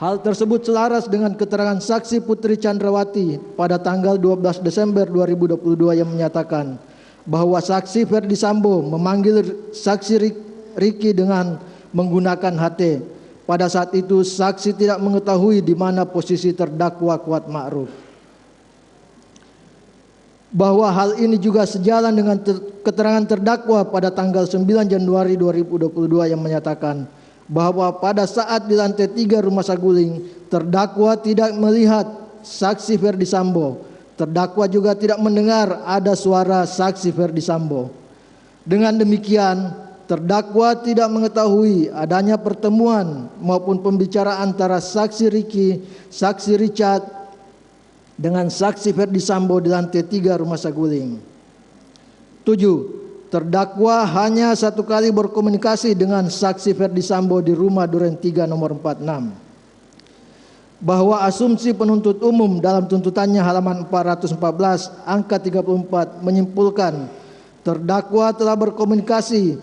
Hal tersebut selaras dengan keterangan saksi Putri Chandrawati pada tanggal 12 Desember 2022 yang menyatakan bahwa saksi Ferdi Sambo memanggil saksi Ricky dengan menggunakan HT. Pada saat itu saksi tidak mengetahui di mana posisi terdakwa Kuat Ma'ruf. Bahwa hal ini juga sejalan dengan keterangan terdakwa pada tanggal 9 Januari 2022 yang menyatakan bahwa pada saat di lantai 3 rumah saguling, terdakwa tidak melihat saksi Ferdi Sambo. Terdakwa juga tidak mendengar ada suara saksi Ferdi Sambo. Dengan demikian, terdakwa tidak mengetahui adanya pertemuan maupun pembicaraan antara saksi Ricky, saksi Richard dengan saksi Ferdi Sambo di lantai 3 rumah saguling. 7. Terdakwa hanya satu kali berkomunikasi dengan saksi Ferdi Sambo di rumah Duren 3 nomor 46. Bahwa asumsi penuntut umum dalam tuntutannya halaman 414 angka 34 menyimpulkan terdakwa telah berkomunikasi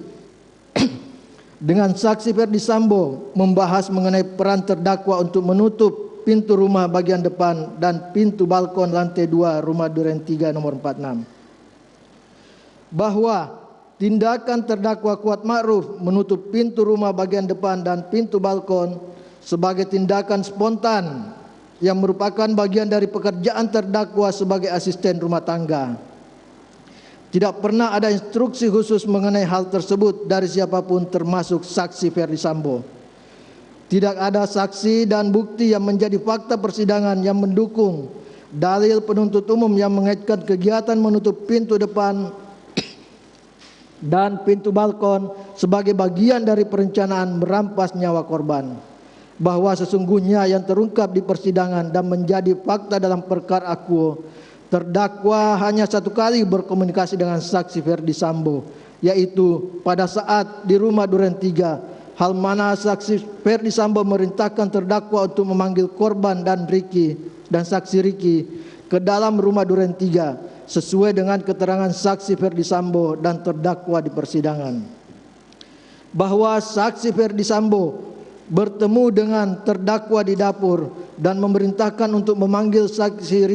dengan saksi Ferdi Sambo membahas mengenai peran terdakwa untuk menutup pintu rumah bagian depan dan pintu balkon lantai 2 rumah Duren 3 nomor 46. Bahwa tindakan terdakwa Kuat Ma'ruf menutup pintu rumah bagian depan dan pintu balkon sebagai tindakan spontan yang merupakan bagian dari pekerjaan terdakwa sebagai asisten rumah tangga. Tidak pernah ada instruksi khusus mengenai hal tersebut dari siapapun termasuk saksi Ferdi Sambo. Tidak ada saksi dan bukti yang menjadi fakta persidangan yang mendukung dalil penuntut umum yang mengaitkan kegiatan menutup pintu depan dan pintu balkon sebagai bagian dari perencanaan merampas nyawa korban. Bahwa sesungguhnya yang terungkap di persidangan dan menjadi fakta dalam perkara akuo, terdakwa hanya satu kali berkomunikasi dengan saksi Ferdi Sambo, yaitu pada saat di rumah Duren 3, hal mana saksi Ferdi Sambo merintahkan terdakwa untuk memanggil korban dan saksi Ricky ke dalam rumah Duren 3 sesuai dengan keterangan saksi Ferdi Sambo dan terdakwa di persidangan. Bahwa saksi Ferdi Sambo bertemu dengan terdakwa di dapur dan memerintahkan untuk memanggil saksi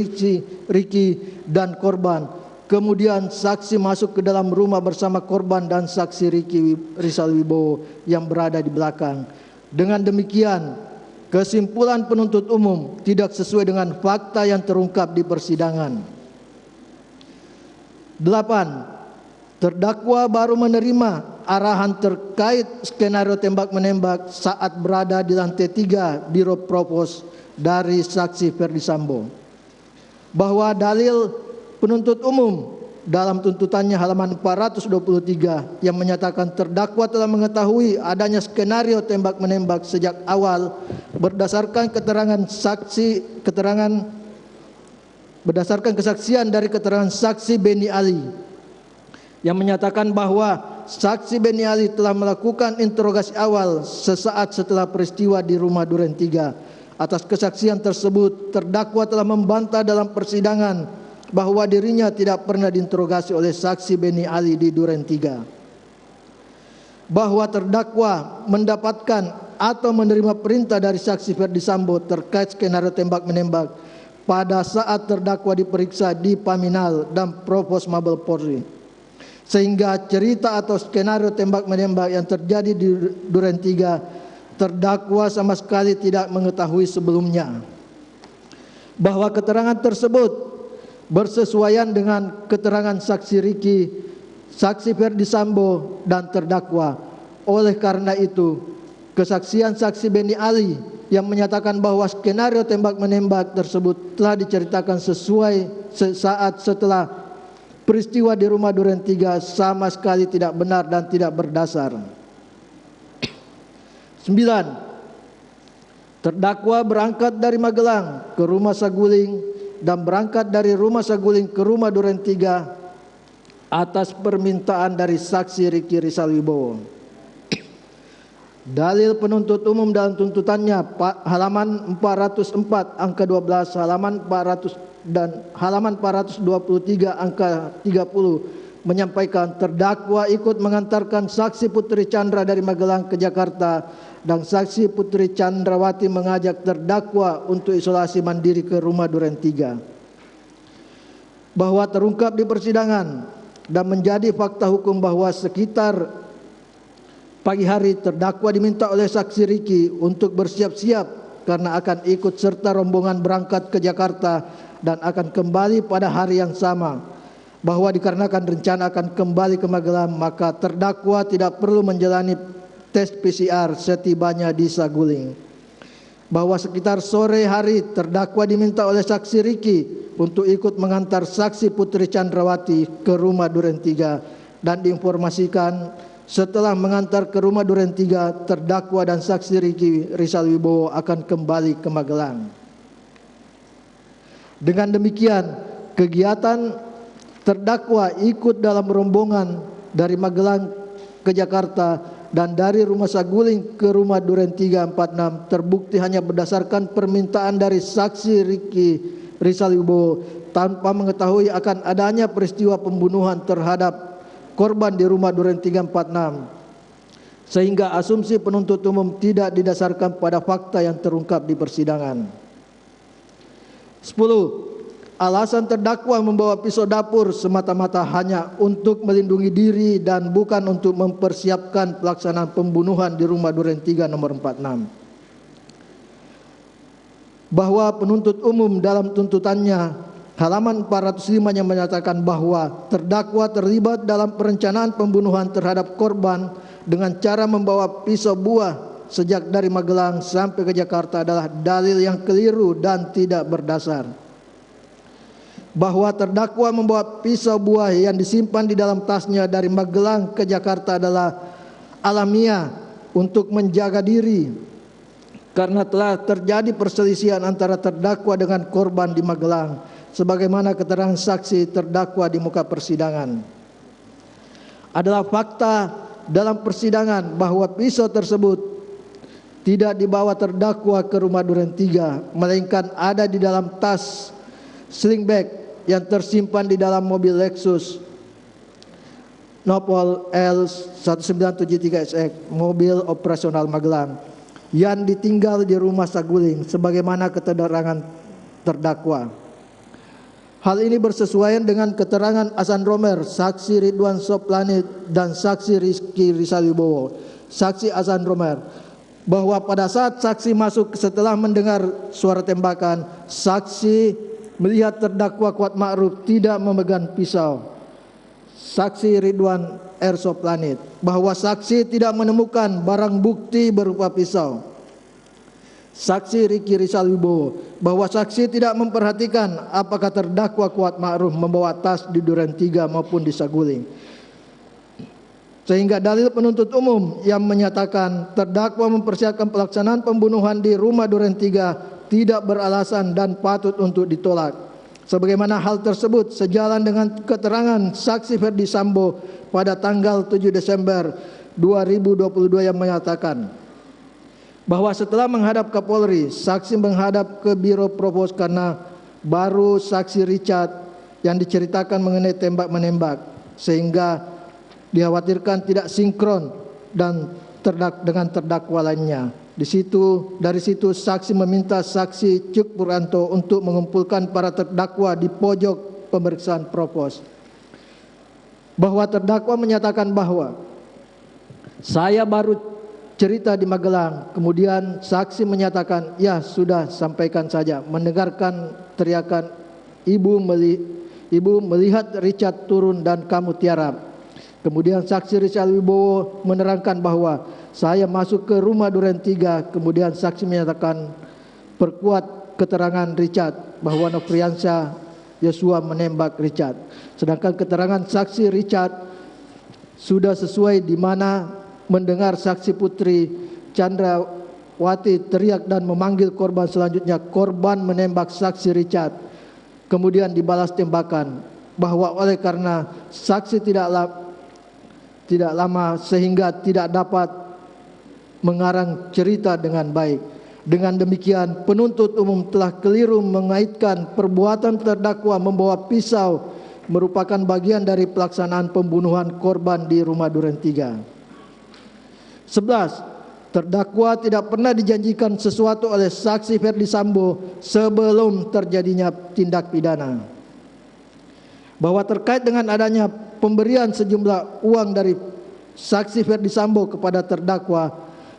Ricky dan korban. Kemudian saksi masuk ke dalam rumah bersama korban dan saksi Ricky Rizal Wibowo yang berada di belakang. Dengan demikian, kesimpulan penuntut umum tidak sesuai dengan fakta yang terungkap di persidangan. 8. Terdakwa baru menerima arahan terkait skenario tembak-menembak saat berada di lantai 3 Biro Propos dari saksi Ferdi Sambo. Bahwa dalil penuntut umum dalam tuntutannya halaman 423 yang menyatakan terdakwa telah mengetahui adanya skenario tembak-menembak sejak awal berdasarkan kesaksian dari keterangan saksi Beni Ali yang menyatakan bahwa saksi Beni Ali telah melakukan interogasi awal sesaat setelah peristiwa di rumah Duren 3. Atas kesaksian tersebut, terdakwa telah membantah dalam persidangan bahwa dirinya tidak pernah diinterogasi oleh saksi Beni Ali di Duren 3. Bahwa terdakwa mendapatkan atau menerima perintah dari saksi Ferdi Sambo terkait skenario tembak-menembak pada saat terdakwa diperiksa di Paminal dan Propos Mabes Polri, sehingga cerita atau skenario tembak-menembak yang terjadi di Duren 3 terdakwa sama sekali tidak mengetahui sebelumnya. Bahwa keterangan tersebut bersesuaian dengan keterangan saksi Ricky, saksi Ferdi Sambo dan terdakwa. Oleh karena itu, kesaksian saksi Beni Ali yang menyatakan bahwa skenario tembak-menembak tersebut telah diceritakan sesuai sesaat setelah peristiwa di rumah Duren 3 sama sekali tidak benar dan tidak berdasar. 9. Terdakwa berangkat dari Magelang ke rumah saguling dan berangkat dari rumah saguling ke rumah Duren 3 atas permintaan dari saksi Ricky Rizal Wibowo. Dalil penuntut umum dalam tuntutannya halaman 404 angka 12, halaman 400 dan halaman 423 angka 30 menyampaikan terdakwa ikut mengantarkan saksi Putri Chandra dari Magelang ke Jakarta dan saksi Putri Chandrawati mengajak terdakwa untuk isolasi mandiri ke rumah duren 3. Bahwa terungkap di persidangan dan menjadi fakta hukum bahwa sekitar pagi hari terdakwa diminta oleh saksi Riki untuk bersiap-siap karena akan ikut serta rombongan berangkat ke Jakarta dan akan kembali pada hari yang sama. Bahwa dikarenakan rencana akan kembali ke Magelang, maka terdakwa tidak perlu menjalani tes PCR setibanya di Saguling. Bahwa sekitar sore hari terdakwa diminta oleh saksi Riki untuk ikut mengantar saksi Putri Chandrawati ke rumah duren 3 dan diinformasikan setelah mengantar ke rumah duren 3, terdakwa dan saksi Riki Rizal Wibowo akan kembali ke Magelang. Dengan demikian, kegiatan terdakwa ikut dalam rombongan dari Magelang ke Jakarta dan dari rumah Saguling ke rumah duren 346 terbukti hanya berdasarkan permintaan dari saksi Riki Rizal Wibowo tanpa mengetahui akan adanya peristiwa pembunuhan terhadap korban di rumah duren 346, sehingga asumsi penuntut umum tidak didasarkan pada fakta yang terungkap di persidangan. 10. Alasan terdakwa membawa pisau dapur semata-mata hanya untuk melindungi diri dan bukan untuk mempersiapkan pelaksanaan pembunuhan di rumah duren 3 nomor 46. Bahwa penuntut umum dalam tuntutannya halaman 405 yang menyatakan bahwa terdakwa terlibat dalam perencanaan pembunuhan terhadap korban dengan cara membawa pisau buah sejak dari Magelang sampai ke Jakarta adalah dalil yang keliru dan tidak berdasar. Bahwa terdakwa membawa pisau buah yang disimpan di dalam tasnya dari Magelang ke Jakarta adalah alamiah untuk menjaga diri karena telah terjadi perselisihan antara terdakwa dengan korban di Magelang sebagaimana keterangan saksi terdakwa di muka persidangan. Adalah fakta dalam persidangan bahwa pisau tersebut tidak dibawa terdakwa ke rumah duren 3 melainkan ada di dalam tas sling bag yang tersimpan di dalam mobil Lexus Nopol L1973SX mobil operasional Magelang yang ditinggal di rumah Saguling sebagaimana keterangan terdakwa. Hal ini bersesuaian dengan keterangan Hasan Romer, saksi Ridwan Soplanit dan saksi Rizky Rizal Wibowo. Saksi Hasan Romer bahwa pada saat saksi masuk setelah mendengar suara tembakan, saksi melihat terdakwa Kuat Ma'ruf tidak memegang pisau. Saksi Ridwan R. Soplanit bahwa saksi tidak menemukan barang bukti berupa pisau. Saksi Riki Rizal Wibowo bahwa saksi tidak memperhatikan apakah terdakwa Kuat Ma'ruf membawa tas di duren 3 maupun di Saguling. Sehingga dalil penuntut umum yang menyatakan terdakwa mempersiapkan pelaksanaan pembunuhan di rumah duren 3 tidak beralasan dan patut untuk ditolak. Sebagaimana hal tersebut sejalan dengan keterangan saksi Ferdi Sambo pada tanggal 7 Desember 2022 yang menyatakan bahwa setelah menghadap Kapolri, saksi menghadap ke Biro Provos karena baru saksi Richard yang diceritakan mengenai tembak-menembak sehingga dikhawatirkan tidak sinkron dan dengan terdakwa lainnya. Dari situ saksi meminta saksi Cuk Purwanto untuk mengumpulkan para terdakwa di pojok pemeriksaan provos. Bahwa terdakwa menyatakan bahwa saya baru cerita di Magelang, kemudian saksi menyatakan ya sudah sampaikan saja. Mendengarkan teriakan ibu melihat Richard turun dan kamu tiarap. Kemudian saksi Rizal Wibowo menerangkan bahwa saya masuk ke rumah duren 3. Kemudian saksi menyatakan perkuat keterangan Richard bahwa Nofriansyah Yosua menembak Richard. Sedangkan keterangan saksi Richard sudah sesuai di mana mendengar saksi Putri Chandrawati teriak dan memanggil korban, selanjutnya korban menembak saksi Richard. Kemudian dibalas tembakan bahwa oleh karena saksi tidak lama sehingga tidak dapat mengarang cerita dengan baik. Dengan demikian penuntut umum telah keliru mengaitkan perbuatan terdakwa membawa pisau merupakan bagian dari pelaksanaan pembunuhan korban di rumah duren 3. 11. terdakwa tidak pernah dijanjikan sesuatu oleh saksi Ferdi Sambo sebelum terjadinya tindak pidana. Bahwa terkait dengan adanya pemberian sejumlah uang dari saksi Ferdi Sambo kepada terdakwa,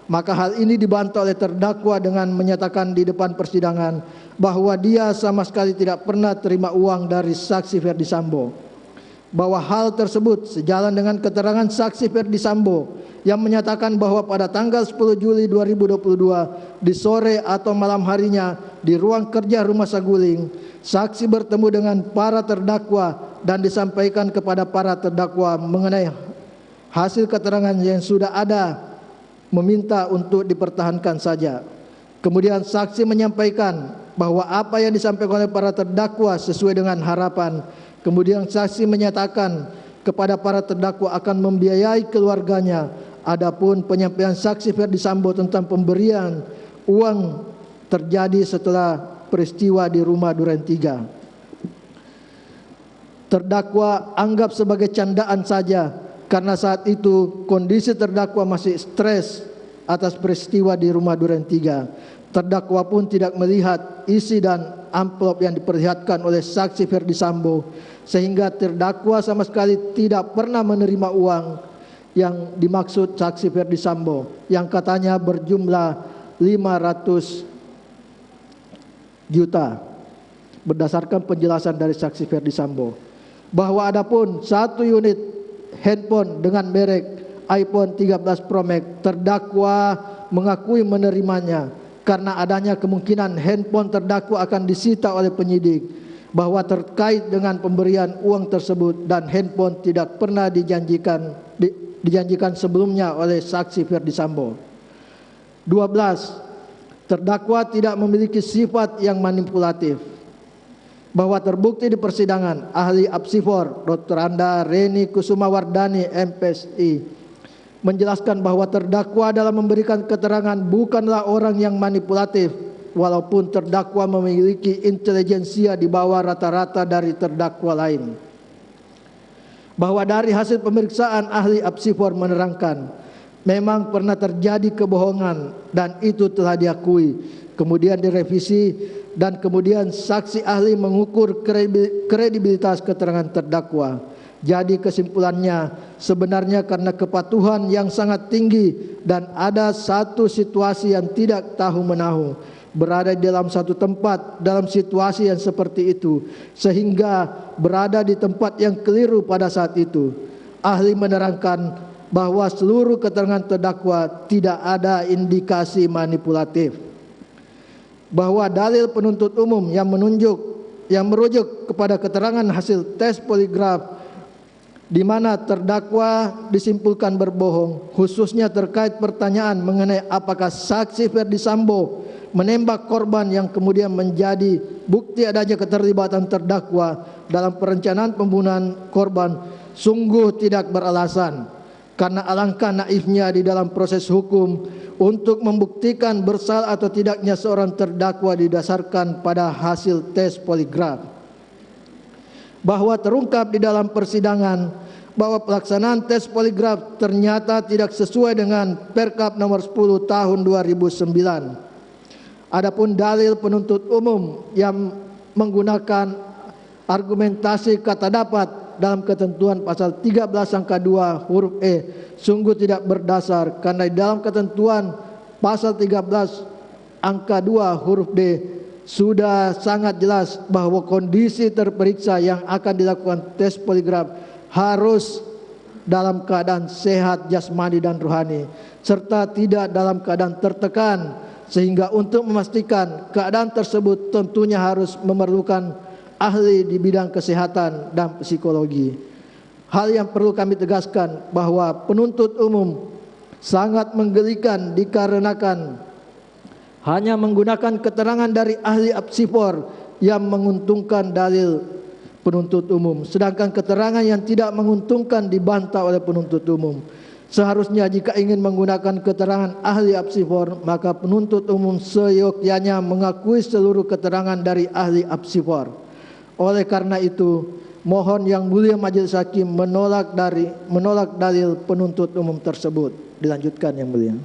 maka hal ini dibantah oleh terdakwa dengan menyatakan di depan persidangan bahwa dia sama sekali tidak pernah terima uang dari saksi Ferdi Sambo. Bahwa hal tersebut sejalan dengan keterangan saksi Ferdi Sambo yang menyatakan bahwa pada tanggal 10 Juli 2022 di sore atau malam harinya di ruang kerja Rumah Saguling, saksi bertemu dengan para terdakwa dan disampaikan kepada para terdakwa mengenai hasil keterangan yang sudah ada, meminta untuk dipertahankan saja. Kemudian saksi menyampaikan bahwa apa yang disampaikan oleh para terdakwa sesuai dengan harapan. Kemudian saksi menyatakan kepada para terdakwa akan membiayai keluarganya. Adapun penyampaian saksi Ferdi Sambo tentang pemberian uang terjadi setelah peristiwa di rumah Duren 3. Terdakwa anggap sebagai candaan saja karena saat itu kondisi terdakwa masih stres atas peristiwa di rumah Duren 3. Terdakwa pun tidak melihat isi dan amplop yang diperlihatkan oleh saksi Ferdi Sambo, sehingga terdakwa sama sekali tidak pernah menerima uang yang dimaksud saksi Ferdi Sambo yang katanya berjumlah 500 juta berdasarkan penjelasan dari saksi Ferdi Sambo. Bahwa adapun 1 unit handphone dengan merek iPhone 13 Pro Max, terdakwa mengakui menerimanya karena adanya kemungkinan handphone terdakwa akan disita oleh penyidik, bahwa terkait dengan pemberian uang tersebut dan handphone tidak pernah dijanjikan sebelumnya oleh saksi Ferdi Sambo. 12. Terdakwa tidak memiliki sifat yang manipulatif. Bahwa terbukti di persidangan ahli apsifor Dr. Anda Reni Kusumawardani MPSI menjelaskan bahwa terdakwa dalam memberikan keterangan bukanlah orang yang manipulatif, walaupun terdakwa memiliki intelijensia di bawah rata-rata dari terdakwa lain. Bahwa dari hasil pemeriksaan ahli apsifor menerangkan memang pernah terjadi kebohongan dan itu telah diakui, kemudian direvisi, dan kemudian saksi ahli mengukur kredibilitas keterangan terdakwa. Jadi kesimpulannya sebenarnya karena kepatuhan yang sangat tinggi dan ada satu situasi yang tidak tahu-menahu, berada di dalam satu tempat dalam situasi yang seperti itu, sehingga berada di tempat yang keliru pada saat itu. Ahli menerangkan bahwa seluruh keterangan terdakwa tidak ada indikasi manipulatif. Bahwa dalil penuntut umum yang merujuk kepada keterangan hasil tes poligraf di mana terdakwa disimpulkan berbohong, khususnya terkait pertanyaan mengenai apakah saksi Ferdi Sambo menembak korban yang kemudian menjadi bukti adanya keterlibatan terdakwa dalam perencanaan pembunuhan korban, sungguh tidak beralasan. Karena alangkah naifnya di dalam proses hukum untuk membuktikan bersalah atau tidaknya seorang terdakwa didasarkan pada hasil tes poligraf. Bahwa terungkap di dalam persidangan bahwa pelaksanaan tes poligraf ternyata tidak sesuai dengan Perkap nomor 10 tahun 2009. Adapun dalil penuntut umum yang menggunakan argumentasi kata dapat dalam ketentuan pasal 13 angka 2 huruf E sungguh tidak berdasar, karena di dalam ketentuan pasal 13 angka 2 huruf D sudah sangat jelas bahwa kondisi terperiksa yang akan dilakukan tes poligraf harus dalam keadaan sehat jasmani dan rohani serta tidak dalam keadaan tertekan, sehingga untuk memastikan keadaan tersebut tentunya harus memerlukan ahli di bidang kesehatan dan psikologi. Hal yang perlu kami tegaskan bahwa penuntut umum sangat menggelikan dikarenakan hanya menggunakan keterangan dari ahli apsifor yang menguntungkan dalil penuntut umum, sedangkan keterangan yang tidak menguntungkan dibantah oleh penuntut umum. Seharusnya jika ingin menggunakan keterangan ahli apsifor, maka penuntut umum seyogyanya mengakui seluruh keterangan dari ahli apsifor. Oleh karena itu, mohon Yang Mulia Majelis Hakim menolak dalil penuntut umum tersebut. Dilanjutkan Yang Mulia.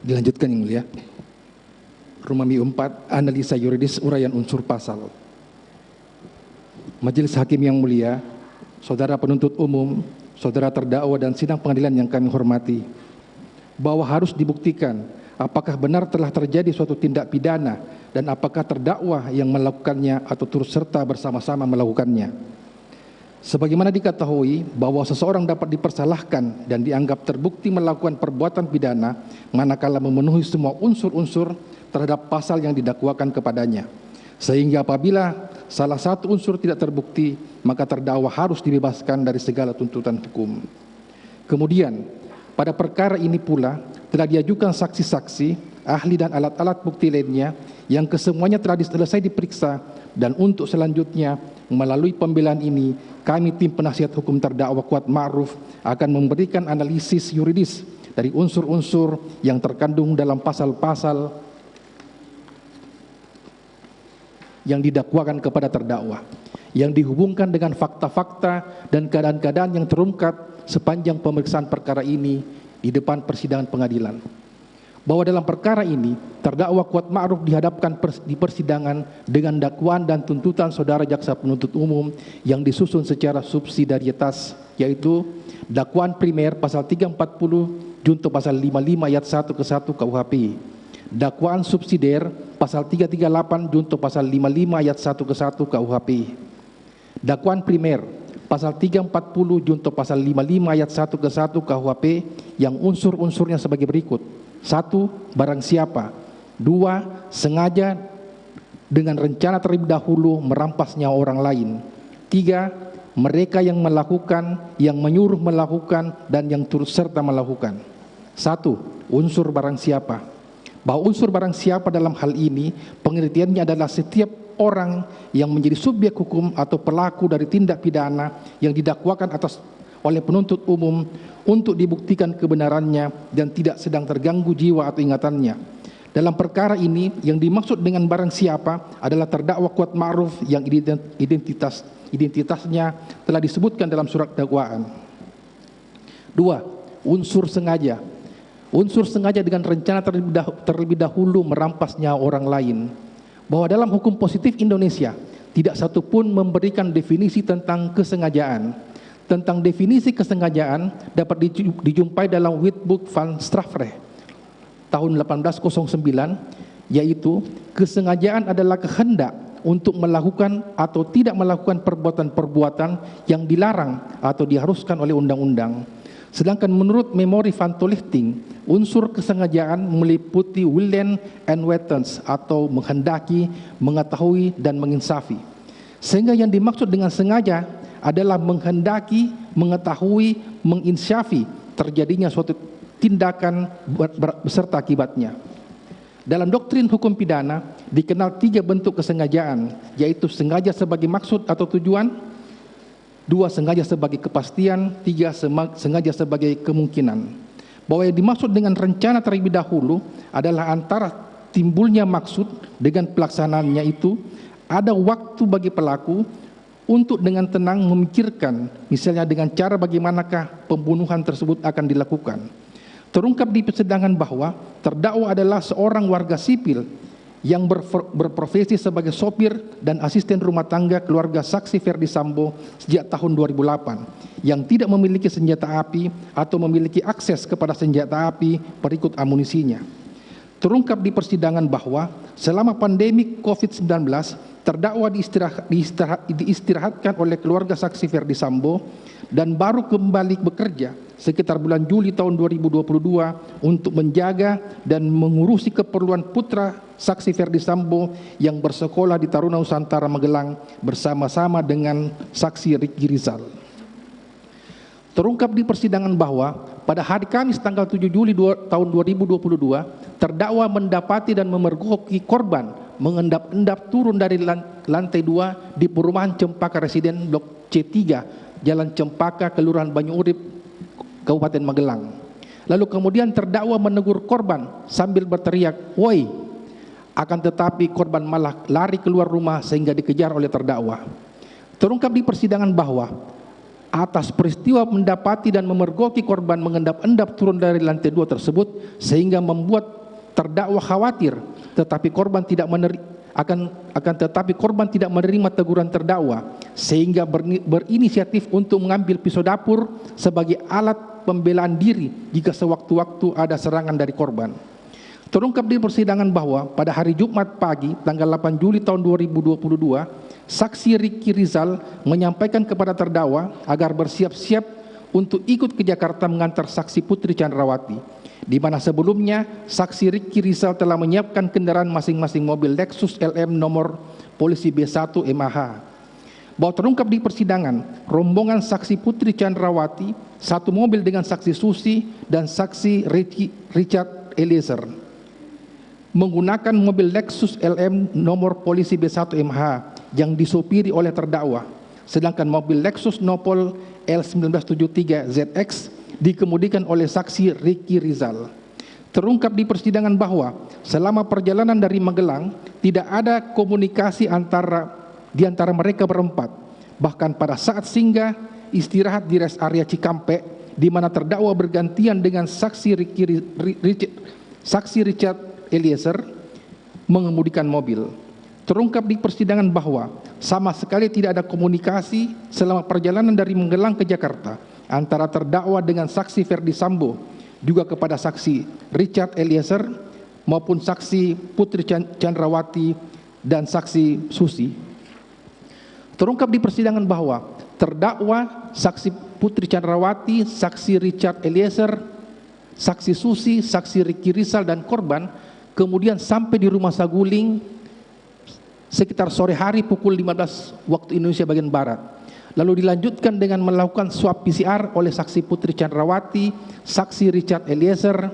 Dilanjutkan yang mulia. Romawi 4, analisa yuridis uraian unsur pasal. Majelis Hakim yang mulia, saudara penuntut umum, saudara terdakwa dan sidang pengadilan yang kami hormati, bahwa harus dibuktikan apakah benar telah terjadi suatu tindak pidana dan apakah terdakwa yang melakukannya atau turut serta bersama-sama melakukannya. Sebagaimana diketahui bahwa seseorang dapat dipersalahkan dan dianggap terbukti melakukan perbuatan pidana manakala memenuhi semua unsur-unsur terhadap pasal yang didakwakan kepadanya. Sehingga apabila salah satu unsur tidak terbukti, maka terdakwa harus dibebaskan dari segala tuntutan hukum. Kemudian, pada perkara ini pula telah diajukan saksi-saksi, ahli dan alat-alat bukti lainnya yang kesemuanya telah selesai diperiksa, dan untuk selanjutnya melalui pembelaan ini kami tim penasihat hukum terdakwa Kuat Ma'ruf akan memberikan analisis yuridis dari unsur-unsur yang terkandung dalam pasal-pasal yang didakwakan kepada terdakwa, yang dihubungkan dengan fakta-fakta dan keadaan-keadaan yang terungkap sepanjang pemeriksaan perkara ini di depan persidangan pengadilan. Bahwa dalam perkara ini, terdakwa Kuat Ma'ruf dihadapkan di persidangan dengan dakwaan dan tuntutan saudara jaksa penuntut umum yang disusun secara subsidiaritas, yaitu dakwaan primer pasal 340 junto pasal 55 ayat 1 ke 1 KUHP, dakwaan subsidiar pasal 338 junto pasal 55 ayat 1 ke 1 KUHP, dakwaan primer pasal 340 junto pasal 55 ayat 1 ke 1 KUHP yang unsur-unsurnya sebagai berikut. 1. Barang siapa. 2. Sengaja dengan rencana terlebih dahulu merampas nyawa orang lain. 3. Mereka yang melakukan, yang menyuruh melakukan, dan yang turut serta melakukan. 1. Unsur barang siapa. Bahwa unsur barang siapa dalam hal ini pengertiannya adalah setiap orang yang menjadi subjek hukum atau pelaku dari tindak pidana yang didakwakan oleh penuntut umum untuk dibuktikan kebenarannya dan tidak sedang terganggu jiwa atau ingatannya. Dalam perkara ini yang dimaksud dengan barang siapa adalah terdakwa Kuat Ma'ruf yang identitasnya telah disebutkan dalam surat dakwaan. 2. Unsur sengaja. Unsur sengaja dengan rencana terlebih dahulu merampas nyawa orang lain. Bahwa dalam hukum positif Indonesia tidak satupun memberikan definisi tentang kesengajaan. Tentang definisi kesengajaan dapat dijumpai dalam Witboek van Strafrecht tahun 1809, yaitu kesengajaan adalah kehendak untuk melakukan atau tidak melakukan perbuatan-perbuatan yang dilarang atau diharuskan oleh undang-undang. Sedangkan menurut Memori van Toelichting, unsur kesengajaan meliputi willen and wetens atau menghendaki, mengetahui, dan menginsafi. Sehingga yang dimaksud dengan sengaja adalah menghendaki, mengetahui, menginsyafi terjadinya suatu tindakan beserta akibatnya. Dalam doktrin hukum pidana dikenal 3 bentuk kesengajaan, yaitu sengaja sebagai maksud atau tujuan, 2 sengaja sebagai kepastian, 3 sengaja sebagai kemungkinan. Bahwa yang dimaksud dengan rencana terlebih dahulu adalah antara timbulnya maksud dengan pelaksanaannya itu ada waktu bagi pelaku untuk dengan tenang memikirkan, misalnya dengan cara bagaimanakah pembunuhan tersebut akan dilakukan. Terungkap di persidangan bahwa terdakwa adalah seorang warga sipil yang berprofesi sebagai sopir dan asisten rumah tangga keluarga saksi Ferdi Sambo sejak tahun 2008, yang tidak memiliki senjata api atau memiliki akses kepada senjata api berikut amunisinya. Terungkap di persidangan bahwa selama pandemi COVID-19, terdakwa diistirahatkan oleh keluarga saksi Ferdi Sambo dan baru kembali bekerja sekitar bulan Juli tahun 2022 untuk menjaga dan mengurusi keperluan putra saksi Ferdi Sambo yang bersekolah di Taruna Nusantara Magelang bersama-sama dengan saksi Ricky Rizal. Terungkap di persidangan bahwa pada hari Kamis tanggal 7 Juli tahun 2022, terdakwa mendapati dan memergoki korban mengendap-endap turun dari lantai 2 di perumahan Cempaka Residen Blok C3, Jalan Cempaka, Kelurahan Banyuurip, Kabupaten Magelang. Lalu kemudian terdakwa menegur korban sambil berteriak, "Woi!" Akan tetapi korban malah lari keluar rumah sehingga dikejar oleh terdakwa. Terungkap di persidangan bahwa atas peristiwa mendapati dan memergoki korban mengendap-endap turun dari lantai 2 tersebut sehingga membuat terdakwa khawatir, tetapi korban tidak menerima teguran terdakwa sehingga berinisiatif untuk mengambil pisau dapur sebagai alat pembelaan diri jika sewaktu-waktu ada serangan dari korban. Terungkap di persidangan bahwa pada hari Jumat pagi tanggal 8 Juli tahun 2022, saksi Ricky Rizal menyampaikan kepada terdakwa agar bersiap-siap untuk ikut ke Jakarta mengantar saksi Putri Chandrawati, di mana sebelumnya saksi Ricky Rizal telah menyiapkan kendaraan masing-masing mobil Lexus LM nomor polisi B1 MAH. Bahwa terungkap di persidangan, rombongan saksi Putri Chandrawati, satu mobil dengan saksi Susi dan saksi Richard Eliezer, menggunakan mobil Lexus LM nomor polisi B1 MH yang disopiri oleh terdakwa, sedangkan mobil Lexus Nopol L1973 ZX dikemudikan oleh saksi Ricky Rizal. Terungkap di persidangan bahwa selama perjalanan dari Magelang tidak ada komunikasi di antara mereka berempat. Bahkan pada saat singgah istirahat di rest area Cikampek, di mana terdakwa bergantian dengan saksi Richard Eliezer mengemudikan mobil. Terungkap di persidangan bahwa sama sekali tidak ada komunikasi selama perjalanan dari Magelang ke Jakarta antara terdakwa dengan saksi Ferdi Sambo, juga kepada saksi Richard Eliezer maupun saksi Putri Chandrawati dan saksi Susi. Terungkap di persidangan bahwa terdakwa, saksi Putri Chandrawati, saksi Richard Eliezer, saksi Susi, saksi Ricky Rizal dan korban kemudian sampai di rumah Saguling sekitar sore hari pukul 15 waktu Indonesia bagian Barat. Lalu dilanjutkan dengan melakukan swab PCR oleh saksi Putri Chandrawati, saksi Richard Eliezer,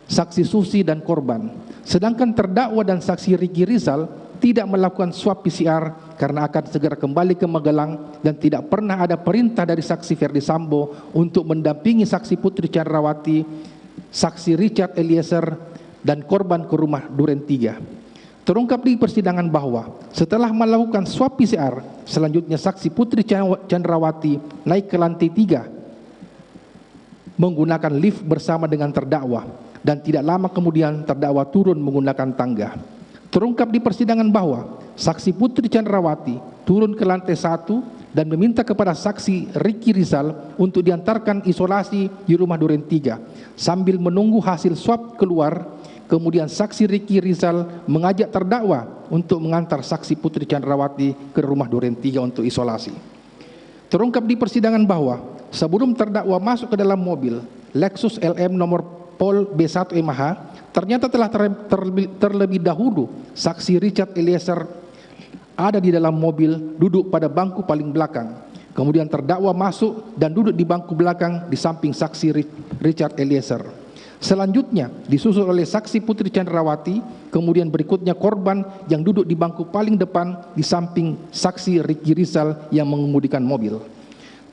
saksi Susi dan korban. Sedangkan terdakwa dan saksi Ricky Rizal tidak melakukan swab PCR karena akan segera kembali ke Magelang dan tidak pernah ada perintah dari saksi Ferdi Sambo untuk mendampingi saksi Putri Chandrawati, saksi Richard Eliezer dan korban ke rumah Duren 3. Terungkap di persidangan bahwa setelah melakukan swab PCR, selanjutnya saksi Putri Chandrawati naik ke lantai 3 menggunakan lift bersama dengan terdakwa dan tidak lama kemudian terdakwa turun menggunakan tangga. Terungkap di persidangan bahwa saksi Putri Chandrawati turun ke lantai 1 dan meminta kepada saksi Ricky Rizal untuk diantarkan isolasi di rumah Duren 3 sambil menunggu hasil swab keluar. Kemudian saksi Ricky Rizal mengajak terdakwa untuk mengantar saksi Putri Chandrawati ke rumah Duren 3 untuk isolasi. Terungkap di persidangan bahwa sebelum terdakwa masuk ke dalam mobil Lexus LM nomor Pol B1 MH, ternyata telah terlebih dahulu saksi Richard Eliezer ada di dalam mobil duduk pada bangku paling belakang. Kemudian terdakwa masuk dan duduk di bangku belakang di samping saksi Richard Eliezer. Selanjutnya disusul oleh saksi Putri Chandrawati, kemudian berikutnya korban yang duduk di bangku paling depan di samping saksi Ricky Rizal yang mengemudikan mobil.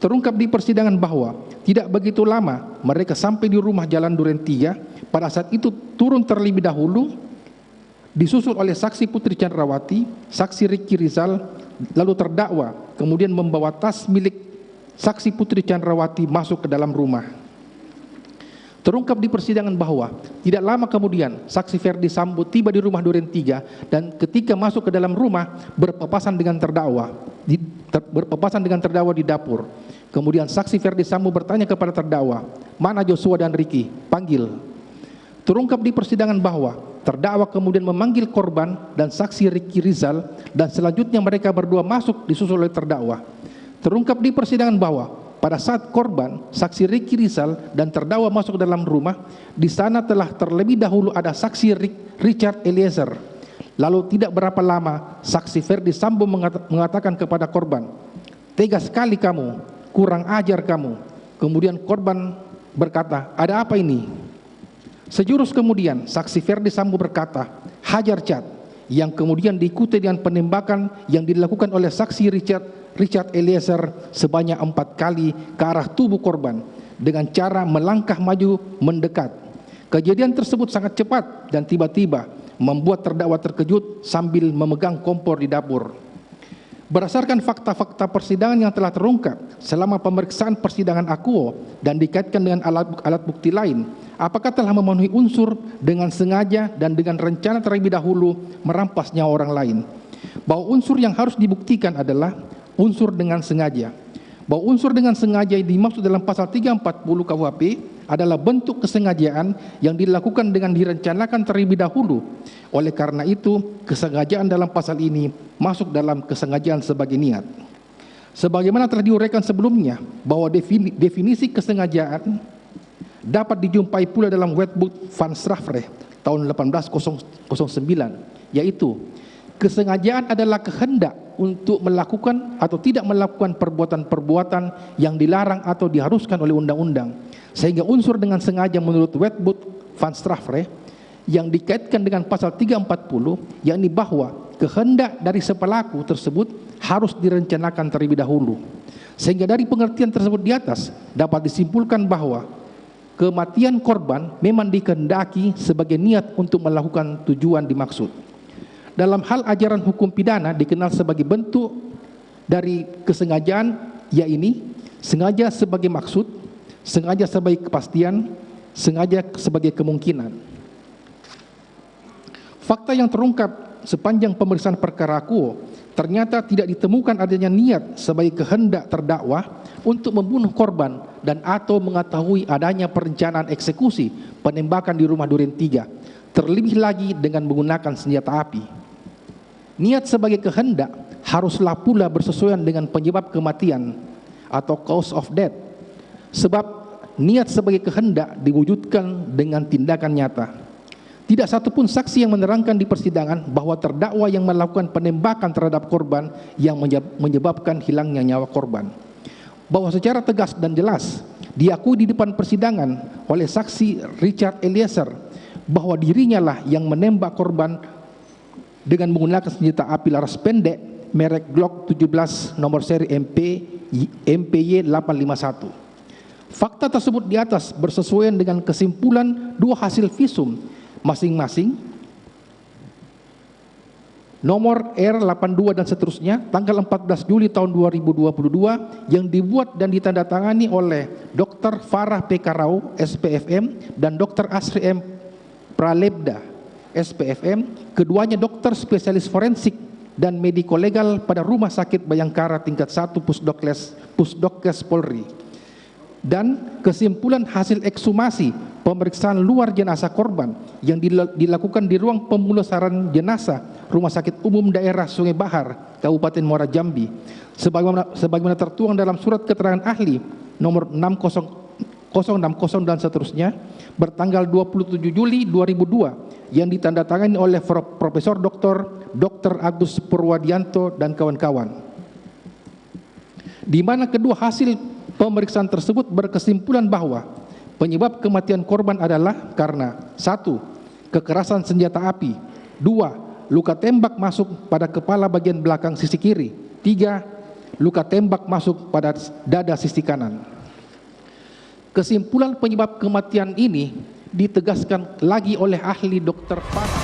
Terungkap di persidangan bahwa tidak begitu lama mereka sampai di rumah Jalan Duren 3. Pada saat itu turun terlebih dahulu, disusul oleh saksi Putri Chandrawati, saksi Ricky Rizal, lalu terdakwa kemudian membawa tas milik saksi Putri Chandrawati masuk ke dalam rumah. Terungkap di persidangan bahwa tidak lama kemudian saksi Ferdi Sambo tiba di rumah Duren 3 dan ketika masuk ke dalam rumah berpapasan dengan terdakwa di dapur. Kemudian saksi Ferdi Sambo bertanya kepada terdakwa, "Mana Joshua dan Ricky? Panggil." Terungkap di persidangan bahwa terdakwa kemudian memanggil korban dan saksi Ricky Rizal dan selanjutnya mereka berdua masuk disusul oleh terdakwa. Terungkap di persidangan bahwa pada saat korban, saksi Ricky Rizal dan terdakwa masuk ke dalam rumah, di sana telah terlebih dahulu ada saksi Richard Eliezer. Lalu tidak berapa lama, saksi Ferdi Sambo mengatakan kepada korban, "Tega sekali kamu, kurang ajar kamu." Kemudian korban berkata, "Ada apa ini?" Sejurus kemudian, saksi Ferdi Sambo berkata, "Hajar Cat," yang kemudian diikuti dengan penembakan yang dilakukan oleh saksi Richard Eliezer sebanyak 4 kali ke arah tubuh korban dengan cara melangkah maju mendekat. Kejadian tersebut sangat cepat dan tiba-tiba membuat terdakwa terkejut sambil memegang kompor di dapur. Berdasarkan fakta-fakta persidangan yang telah terungkap selama pemeriksaan persidangan akuo dan dikaitkan dengan alat bukti lain, apakah telah memenuhi unsur dengan sengaja dan dengan rencana terlebih dahulu merampas nyawa orang lain? Bahwa unsur yang harus dibuktikan adalah unsur dengan sengaja. Bahwa unsur dengan sengaja yang dimaksud dalam pasal 340 KUHP adalah bentuk kesengajaan yang dilakukan dengan direncanakan terlebih dahulu. Oleh karena itu, kesengajaan dalam pasal ini masuk dalam kesengajaan sebagai niat. Sebagaimana telah diuraikan sebelumnya, bahwa definisi kesengajaan dapat dijumpai pula dalam Wetboek van Strafrecht tahun 1809, yaitu kesengajaan adalah kehendak untuk melakukan atau tidak melakukan perbuatan-perbuatan yang dilarang atau diharuskan oleh undang-undang. Sehingga unsur dengan sengaja menurut Wetboek van Strafrecht yang dikaitkan dengan pasal 340, yakni bahwa kehendak dari sepelaku tersebut harus direncanakan terlebih dahulu. Sehingga dari pengertian tersebut di atas dapat disimpulkan bahwa kematian korban memang dikehendaki sebagai niat untuk melakukan tujuan dimaksud. Dalam hal ajaran hukum pidana dikenal sebagai bentuk dari kesengajaan, yaitu sengaja sebagai maksud, sengaja sebagai kepastian, sengaja sebagai kemungkinan. Fakta yang terungkap sepanjang pemeriksaan perkara akuo, ternyata tidak ditemukan adanya niat sebagai kehendak terdakwa untuk membunuh korban dan atau mengetahui adanya perencanaan eksekusi penembakan di rumah Duren 3, terlebih lagi dengan menggunakan senjata api. Niat sebagai kehendak haruslah pula bersesuaian dengan penyebab kematian atau cause of death. Sebab niat sebagai kehendak diwujudkan dengan tindakan nyata. Tidak satupun saksi yang menerangkan di persidangan bahwa terdakwa yang melakukan penembakan terhadap korban yang menyebabkan hilangnya nyawa korban. Bahwa secara tegas dan jelas diakui di depan persidangan oleh saksi Richard Eliezer bahwa dirinya lah yang menembak korban dengan menggunakan senjata api laras pendek merek Glock 17 nomor seri MPY 851. Fakta tersebut di atas bersesuaian dengan kesimpulan dua hasil visum masing-masing nomor R82 dan seterusnya tanggal 14 Juli tahun 2022 yang dibuat dan ditandatangani oleh Dr. Farah P. Karau SPFM dan Dr. Asri M. Pralebda SPFM, keduanya dokter spesialis forensik dan mediko legal pada Rumah Sakit Bayangkara tingkat 1 Pusdokes Polri. Dan kesimpulan hasil ekshumasi pemeriksaan luar jenazah korban yang dilakukan di ruang pemulasaran jenazah Rumah Sakit Umum Daerah Sungai Bahar, Kabupaten Muara Jambi, sebagaimana tertuang dalam surat keterangan ahli nomor 060 dan seterusnya bertanggal 27 Juli 2002 yang ditandatangani oleh Profesor Dr. Agus Purwadianto dan kawan-kawan, di mana kedua hasil pemeriksaan tersebut berkesimpulan bahwa penyebab kematian korban adalah karena 1. Kekerasan senjata api, 2. Luka tembak masuk pada kepala bagian belakang sisi kiri, 3. Luka tembak masuk pada dada sisi kanan. Kesimpulan penyebab kematian ini ditegaskan lagi oleh ahli Dr. Farah